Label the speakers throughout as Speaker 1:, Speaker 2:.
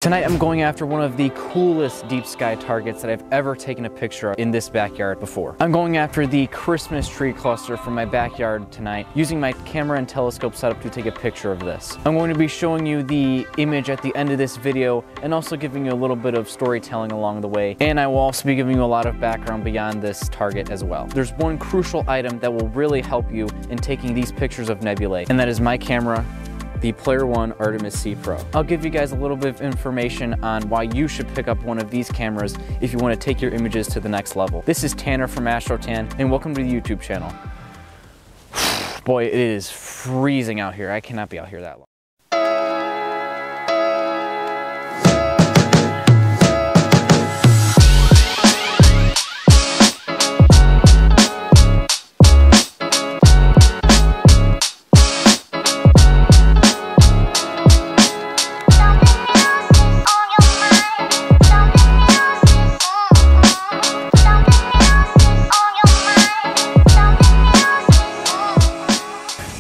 Speaker 1: Tonight I'm going after one of the coolest deep sky targets that I've ever taken a picture of in this backyard before. I'm going after the Christmas tree cluster from my backyard tonight, using my camera and telescope setup to take a picture of this. I'm going to be showing you the image at the end of this video and also giving you a little bit of storytelling along the way. And I will also be giving you a lot of background beyond this target as well. There's one crucial item that will really help you in taking these pictures of nebulae, and that is my camera, the Player One Artemis C Pro. I'll give you guys a little bit of information on why you should pick up one of these cameras if you want to take your images to the next level. This is Tanner from AstroTan, and welcome to the YouTube channel. Boy, it is freezing out here. I cannot be out here that long.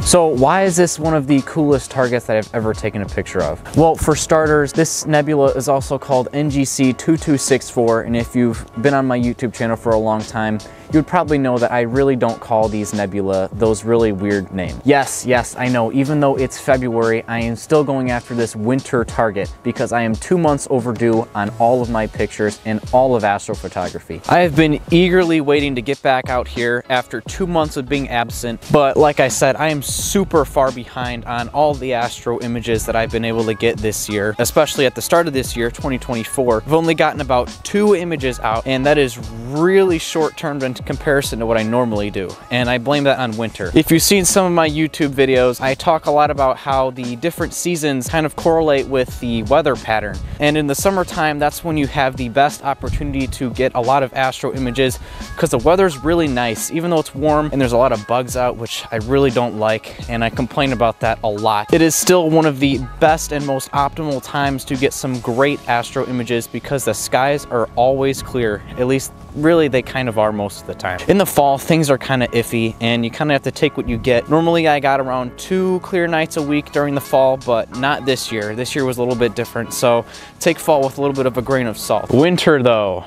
Speaker 1: So why is this one of the coolest targets that I've ever taken a picture of? Well, for starters, this nebula is also called NGC 2264, and if you've been on my YouTube channel for a long time, you would probably know that I really don't call these nebula those really weird names. Yes, I know, even though it's February, I am still going after this winter target because I am 2 months overdue on all of my pictures and all of astrophotography. I have been eagerly waiting to get back out here after 2 months of being absent, but like I said, I am super far behind on all the astro images that I've been able to get this year, especially at the start of this year, 2024. I've only gotten about 2 images out, and that is really short-term in comparison to what I normally do, and I blame that on winter. If you've seen some of my YouTube videos, I talk a lot about how the different seasons kind of correlate with the weather pattern, and in the summertime, that's when you have the best opportunity to get a lot of astro images because the weather's really nice, even though it's warm and there's a lot of bugs out, which I really don't like, and I complain about that a lot. It is still one of the best and most optimal times to get some great astro images because the skies are always clear, at least really they kind of are most of the time. In the fall, things are kind of iffy and you kind of have to take what you get. Normally I got around 2 clear nights a week during the fall, but not this year. This year was a little bit different, so take fall with a little bit of a grain of salt. Winter though.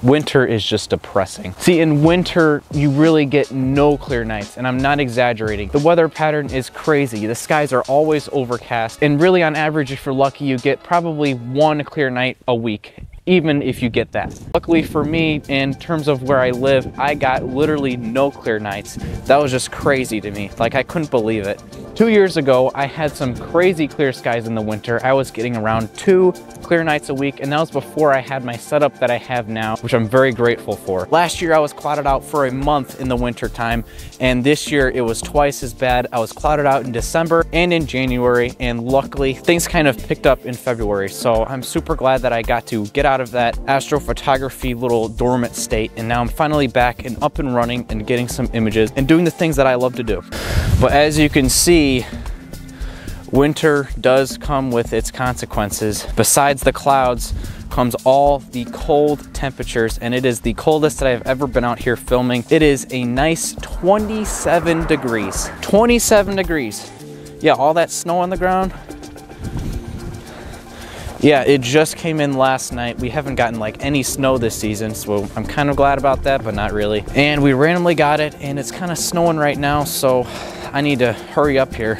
Speaker 1: Winter is just depressing. See, in winter, you really get no clear nights, and I'm not exaggerating. The weather pattern is crazy. The skies are always overcast, and really on average, if you're lucky, you get probably 1 clear night a week, even if you get that. Luckily for me, in terms of where I live, I got literally no clear nights. That was just crazy to me. Like, I couldn't believe it. 2 years ago, I had some crazy clear skies in the winter. I was getting around 2 clear nights a week, and that was before I had my setup that I have now, which I'm very grateful for. Last year, I was clouded out for a month in the winter time, and this year it was twice as bad. I was clouded out in December and in January, and luckily things kind of picked up in February. So I'm super glad that I got to get out of that astrophotography little dormant state, and now I'm finally back and up and running and getting some images and doing the things that I love to do. But as you can see, winter does come with its consequences. Besides the clouds comes all the cold temperatures, and it is the coldest that I've ever been out here filming. It is a nice 27 degrees. 27 degrees. Yeah, all that snow on the ground. Yeah, it just came in last night. We haven't gotten like any snow this season, so I'm kind of glad about that, but not really. And we randomly got it, and it's kind of snowing right now, so I need to hurry up here.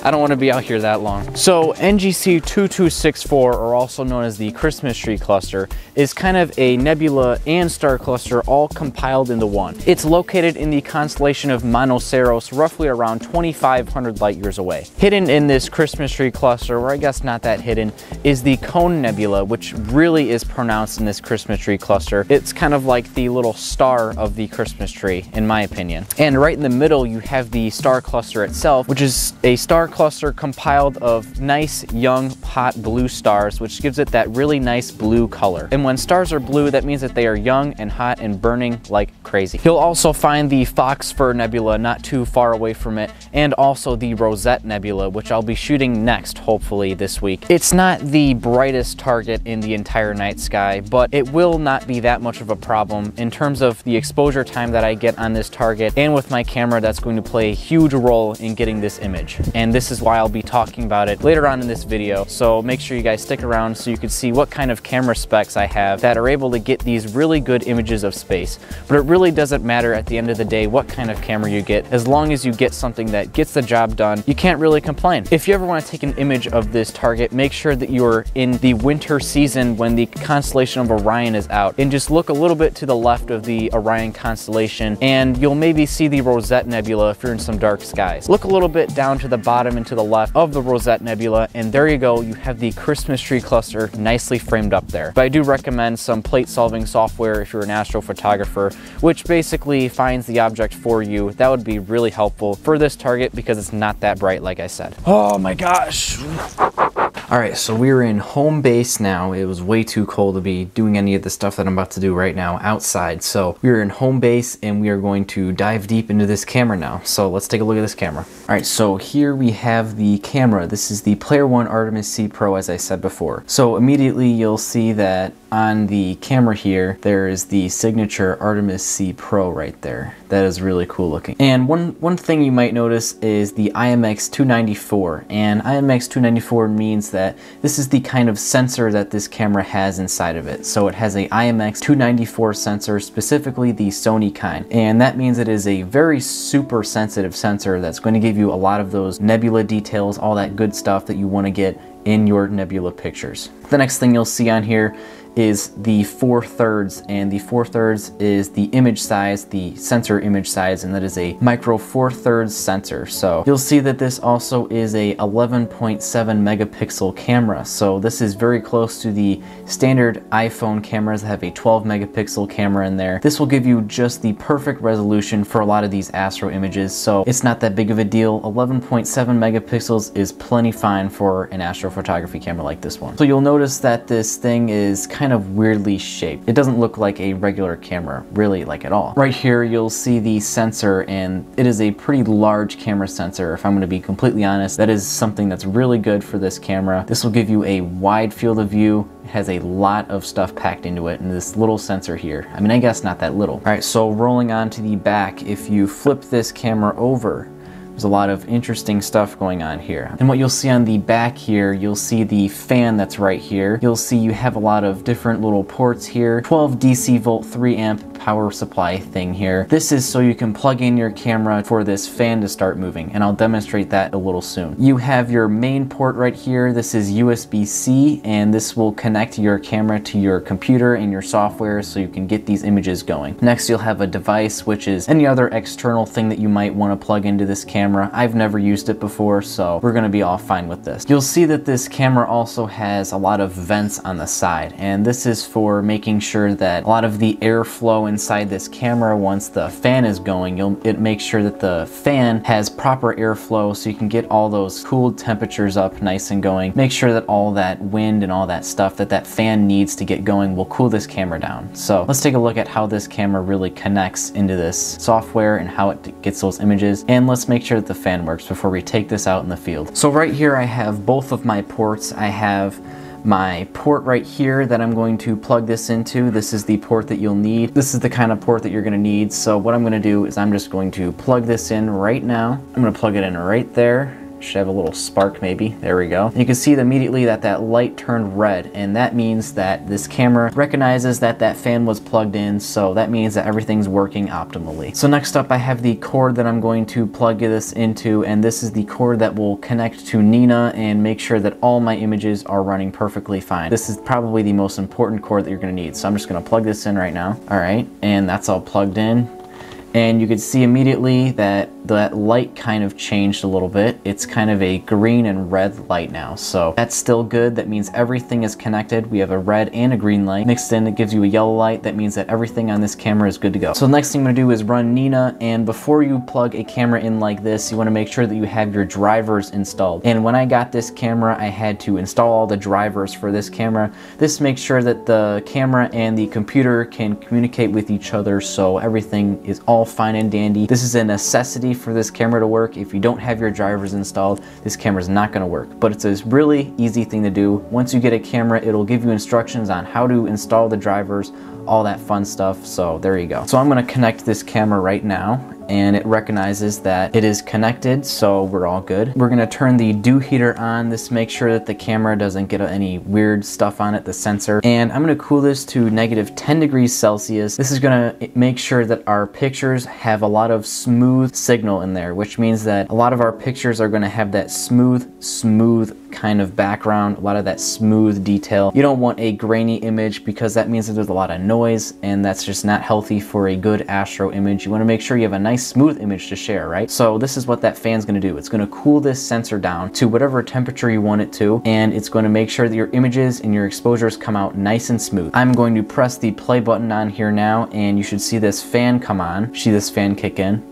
Speaker 1: I don't want to be out here that long. So NGC 2264, or also known as the Christmas tree cluster, is kind of a nebula and star cluster all compiled into one. It's located in the constellation of Monoceros, roughly around 2,500 light years away. Hidden in this Christmas tree cluster, or I guess not that hidden, is the Cone Nebula, which really is pronounced in this Christmas tree cluster. It's kind of like the little star of the Christmas tree, in my opinion. And right in the middle, you have the star cluster itself, which is a star cluster compiled of nice, young, hot blue stars, which gives it that really nice blue color. And when stars are blue, that means that they are young and hot and burning like crazy. You'll also find the Fox-Fur Nebula not too far away from it, and also the Rosette Nebula, which I'll be shooting next, hopefully this week. It's not the brightest target in the entire night sky, but it will not be that much of a problem in terms of the exposure time that I get on this target, and with my camera that's going to play a huge role in getting this image. And this is why I'll be talking about it later on in this video, so make sure you guys stick around so you can see what kind of camera specs I have that are able to get these really good images of space. But it really doesn't matter at the end of the day what kind of camera you get, as long as you get something that gets the job done, you can't really complain. If you ever want to take an image of this target, make sure that you're in the winter season when the constellation of Orion is out, and just look a little bit to the left of the Orion constellation and you'll maybe see the Rosette Nebula if you're in some dark skies. Look a little bit down to the bottom and to the left of the Rosette Nebula, and there you go, you have the Christmas tree cluster nicely framed up there. But I do recommend some plate solving software if you're an astrophotographer, which basically finds the object for you. That would be really helpful for this target because it's not that bright, like I said. Oh my gosh. All right, so we're in home base now. It was way too cold to be doing any of the stuff that I'm about to do right now outside. So we're in home base and we are going to dive deep into this camera now. So let's take a look at this camera. All right, so here we have the camera. This is the Player One Artemis C Pro, as I said before. So immediately you'll see that on the camera here, there is the signature Artemis C Pro right there. That is really cool looking. And one thing you might notice is the IMX294. And IMX294 means that this is the kind of sensor that this camera has inside of it. So it has a IMX294 sensor, specifically the Sony kind. And that means it is a very super sensitive sensor that's going to give you a lot of those nebula details, all that good stuff that you want to get in your nebula pictures. The next thing you'll see on here is the 4/3, and the 4/3 is the image size, the sensor image size, and that is a micro 4/3 sensor. So you'll see that this also is a 11.7 megapixel camera. So this is very close to the standard iPhone cameras that have a 12 megapixel camera in there. This will give you just the perfect resolution for a lot of these astro images, so it's not that big of a deal. 11.7 megapixels is plenty fine for an astrophotography camera like this one. So you'll notice that this thing is kind of weirdly shaped. It doesn't look like a regular camera, really, like at all. Right here you'll see the sensor, and it is a pretty large camera sensor. If I'm going to be completely honest, that is something that's really good for this camera. This will give you a wide field of view. It has a lot of stuff packed into it, and this little sensor here, I mean, I guess not that little. All right, so rolling on to the back, if you flip this camera over, there's a lot of interesting stuff going on here. And what you'll see on the back here, you'll see the fan that's right here. You'll see you have a lot of different little ports here. 12 DC volt 3 amp power supply thing here. This is so you can plug in your camera for this fan to start moving, and I'll demonstrate that a little soon. You have your main port right here. This is USB-C, and this will connect your camera to your computer and your software so you can get these images going. Next, you'll have a device, which is any other external thing that you might want to plug into this camera. I've never used it before, so we're gonna be all fine with this. You'll see that this camera also has a lot of vents on the side, and this is for making sure that a lot of the airflow inside this camera, once the fan is going, it makes sure that the fan has proper airflow so you can get all those cooled temperatures up nice and going. Make sure that all that wind and all that stuff that fan needs to get going will cool this camera down. So let's take a look at how this camera really connects into this software and how it gets those images, and let's make sure that the fan works before we take this out in the field. So right here I have both of my ports. I have my port right here that I'm going to plug this into. This is the port that you'll need. This is the kind of port that you're going to need. So what I'm going to do is I'm just going to plug this in right now. I'm going to plug it in right there. Should have a little spark maybe. There we go. And you can see immediately that that light turned red, and that means that this camera recognizes that that fan was plugged in, so that means that everything's working optimally. So next up I have the cord that I'm going to plug this into, and this is the cord that will connect to Nina and make sure that all my images are running perfectly fine. This is probably the most important cord that you're going to need, so I'm just going to plug this in right now. All right, and that's all plugged in. and you could see immediately that that light kind of changed a little bit. It's kind of a green and red light now, so that's still good. That means everything is connected. We have a red and a green light mixed in. It gives you a yellow light. That means that everything on this camera is good to go. So the next thing I'm gonna do is run Nina, and before you plug a camera in like this, you wanna make sure that you have your drivers installed. And when I got this camera, I had to install all the drivers for this camera. This makes sure that the camera and the computer can communicate with each other, so everything is all fine and dandy. This is a necessity for this camera to work. If you don't have your drivers installed, this camera is not gonna work. But it's a really easy thing to do. Once you get a camera, it'll give you instructions on how to install the drivers, all that fun stuff. So there you go. So I'm gonna connect this camera right now, and it recognizes that it is connected, so we're all good. We're gonna turn the dew heater on. This makes sure that the camera doesn't get any weird stuff on it, the sensor. And I'm gonna cool this to -10 degrees Celsius. This is gonna make sure that our pictures have a lot of smooth signal in there, which means that a lot of our pictures are gonna have that smooth kind of background, a lot of that smooth detail. You don't want a grainy image because that means that there's a lot of noise, and that's just not healthy for a good astro image. You wanna make sure you have a nice smooth image to share, right? So this is what that fan's gonna do. It's gonna cool this sensor down to whatever temperature you want it to, and it's gonna make sure that your images and your exposures come out nice and smooth. I'm going to press the play button on here now, and you should see this fan come on. See this fan kick in.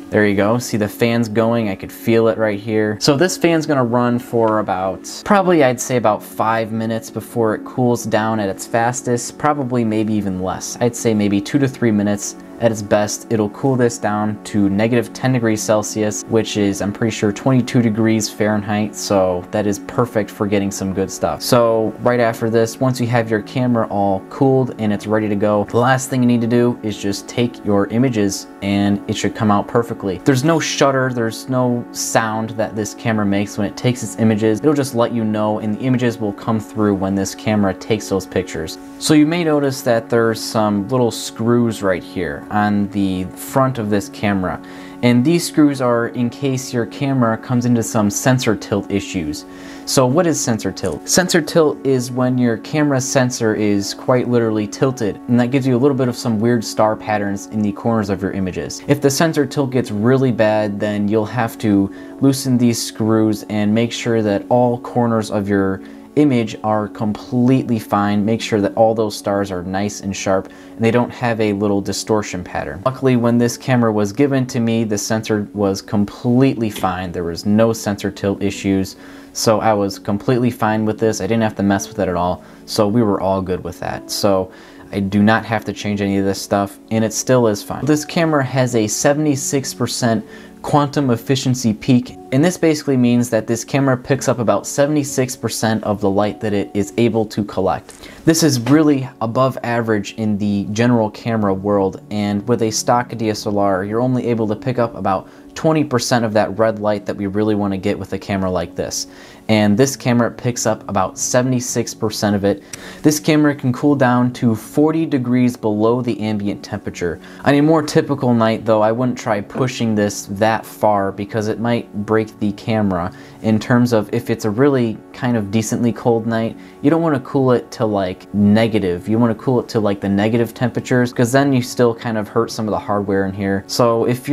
Speaker 1: There you go. See the fan's going. I could feel it right here. So this fan's gonna run for about, probably I'd say about 5 minutes before it cools down at its fastest. Probably maybe even less. I'd say maybe 2 to 3 minutes. At its best, it'll cool this down to -10 degrees Celsius, which is, I'm pretty sure, 22 degrees Fahrenheit, so that is perfect for getting some good stuff. So right after this, once you have your camera all cooled and it's ready to go, the last thing you need to do is just take your images and it should come out perfectly. There's no shutter, there's no sound that this camera makes when it takes its images. It'll just let you know, and the images will come through when this camera takes those pictures. So you may notice that there's some little screws right here on the front of this camera, and these screws are in case your camera comes into some sensor tilt issues. So what is sensor tilt? Sensor tilt is when your camera sensor is quite literally tilted, and that gives you a little bit of some weird star patterns in the corners of your images. If the sensor tilt gets really bad, then you'll have to loosen these screws and make sure that all corners of your image are completely fine. Make sure that all those stars are nice and sharp and they don't have a little distortion pattern. Luckily, when this camera was given to me, the sensor was completely fine. There was no sensor tilt issues, so I was completely fine with this. I didn't have to mess with it at all, so we were all good with that. So I do not have to change any of this stuff, and it still is fine. This camera has a 76% quantum efficiency peak, and this basically means that this camera picks up about 76% of the light that it is able to collect. This is really above average in the general camera world, and with a stock DSLR, you're only able to pick up about 20% of that red light that we really want to get with a camera like this. And this camera picks up about 76% of it. This camera can cool down to 40 degrees below the ambient temperature. On a more typical night though, I wouldn't try pushing this that far because it might break the camera. In terms of if it's a really kind of decently cold night, you don't want to cool it to like negative. You want to cool it to like the negative temperatures, because then you still kind of hurt some of the hardware in here. So if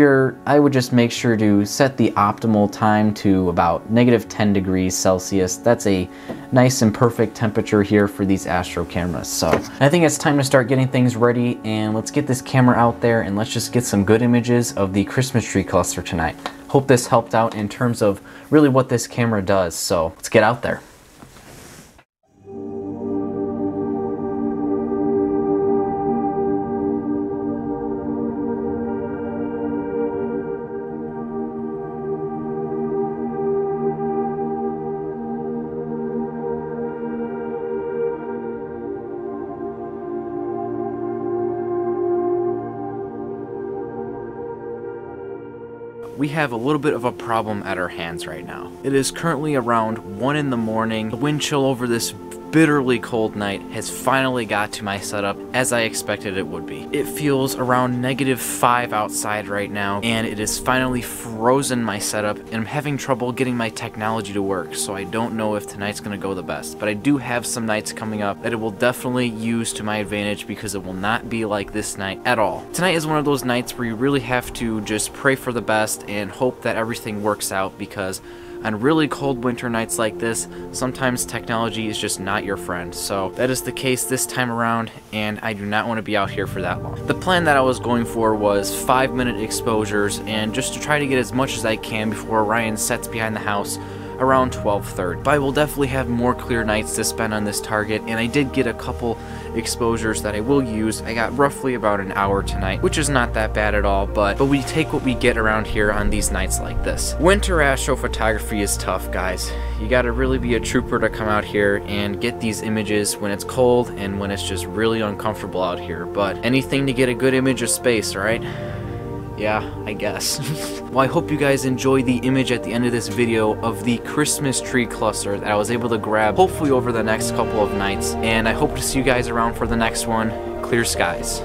Speaker 1: I would just make sure to set the optimal time to about -10 degrees Celsius. That's a nice and perfect temperature here for these Astro cameras. So I think it's time to start getting things ready, and let's get this camera out there and let's just get some good images of the Christmas tree cluster tonight. Hope this helped out in terms of really what this camera does. So let's get out there. We have a little bit of a problem at our hands right now. It is currently around 1 in the morning. The wind chill over this bitterly cold night has finally got to my setup as I expected it would be. It feels around -5 outside right now, and it has finally frozen my setup, and I'm having trouble getting my technology to work, so I don't know if tonight's gonna go the best. But I do have some nights coming up that it will definitely use to my advantage, because it will not be like this night at all. Tonight is one of those nights where you really have to just pray for the best and hope that everything works out, because on really cold winter nights like this, sometimes technology is just not your friend. So that is the case this time around, and I do not want to be out here for that long. The plan that I was going for was 5-minute exposures, and just to try to get as much as I can before Ryan sets behind the house around 12:30. But I will definitely have more clear nights to spend on this target, and I did get a couple exposures that I will use. I got roughly about an hour tonight, which is not that bad at all, but we take what we get around here on these nights like this. Winter astrophotography is tough, guys. You gotta really be a trooper to come out here and get these images when it's cold and when it's just really uncomfortable out here, but anything to get a good image of space, right? Yeah, I guess. Well, I hope you guys enjoy the image at the end of this video of the Christmas tree cluster that I was able to grab, hopefully over the next couple of nights. And I hope to see you guys around for the next one. Clear skies.